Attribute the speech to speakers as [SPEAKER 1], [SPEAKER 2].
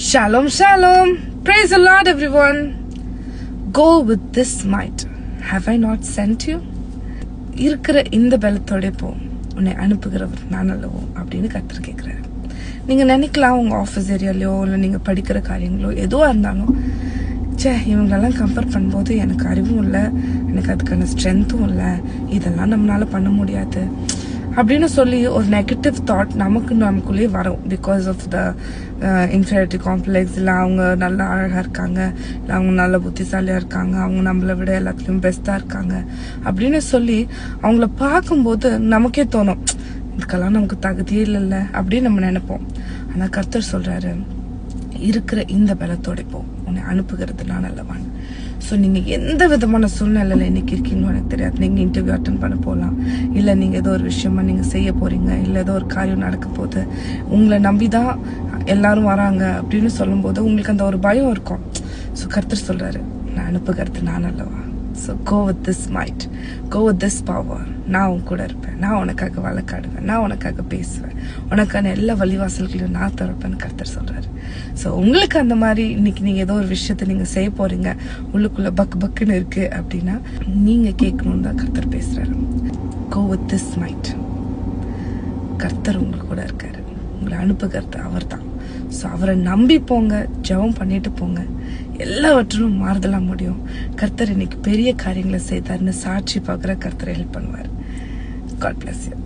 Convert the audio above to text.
[SPEAKER 1] Shalom, shalom. Praise the Lord, everyone. Go with this might. Have I not sent you? இருக்கிற இந்த பலத்தோட போ, உன்னை அனுப்புகிறவர் நான் அல்லவோ அப்படின்னு கர்த்தர் கேட்கிறாரு. நீங்க நினைக்கலாம் உங்க ஆஃபீஸ் ஏரியாலையோ இல்லை நீங்க படிக்கிற காரியங்களோ எதுவா இருந்தாலும், இவங்களெல்லாம் கம்பேர் பண்ணும்போது எனக்கு அறிவும் இல்லை, எனக்கு அதுக்கான ஸ்ட்ரென்த்தும் இல்லை, இதெல்லாம் நம்மளால பண்ண முடியாது அப்படின்னு சொல்லி ஒரு நெகட்டிவ் தாட் நமக்குள்ளேயே வரும். Because of the inferiority complex. இல்லை அவங்க நல்லா அழகாக இருக்காங்க, இல்லை அவங்க நல்ல புத்திசாலியாக இருக்காங்க, அவங்க நம்மளை விட எல்லாத்துலேயும் பெஸ்ட்டாக இருக்காங்க அப்படின்னு சொல்லி அவங்கள பார்க்கும்போது நமக்கே தோணும், இதுக்கெல்லாம் நமக்கு தகுதியே இல்லைல்ல அப்படின்னு நம்ம நினைப்போம். ஆனால் கர்த்தர் சொல்கிறாரு, இருக்கிற இந்த பலத்தோட போ, உன்னை அனுப்புகிறது நான் அல்லவான். ஸோ நீங்கள் எந்த விதமான சூழ்நிலையில் இன்னைக்கு இருக்கீங்களோ எனக்கு தெரியாது. நீங்கள் இன்டர்வியூ அட்டன் பண்ண போகலாம், இல்லை நீங்கள் ஏதோ ஒரு விஷயமா நீங்கள் செய்ய போகிறீங்க, இல்லை ஏதோ ஒரு காரியம் நடக்க போகுது, உங்களை நம்பி தான் எல்லாரும் வராங்க அப்படின்னு சொல்லும்போது உங்களுக்கு அந்த ஒரு பயம் இருக்கும். ஸோ கர்த்தர் சொல்கிறாரு, நான் அனுப்புகிறது நான் அல்லவா. So go with this might, go with this power. நான் உன் கூட இருப்பேன், நான் உனக்காக வழக்காடுவேன், நான் உனக்காக பேசுவேன், உனக்கான எல்லா வழிவாசல்களையும் நான் திறப்பேன்னு கர்த்தர் சொல்கிறாரு. ஸோ உங்களுக்கு அந்த மாதிரி இன்னைக்கு நீங்கள் ஏதோ ஒரு விஷயத்த நீங்கள் செய்ய போகிறீங்க, உள்ளுக்குள்ளே பக்குன்னு இருக்குது அப்படின்னா நீங்கள் கேட்கணுன்னு தான் கர்த்தர் பேசுகிறாரு. Go with this might. கர்த்தர் உங்களுக்கு கூட இருக்காரு, உங்களை அனுப்புகிறது அவர் தான். ஸோ அவரை நம்பி போங்க, ஜெபம் பண்ணிட்டு போங்க, எல்லாவற்றிலும் மாறுதலாம் முடியும். கர்த்தர் இன்னைக்கு பெரிய காரியங்களை செய்தார்னு சாட்சி பார்க்குற கர்த்தரை ஹெல்ப் பண்ணுவார். God bless you.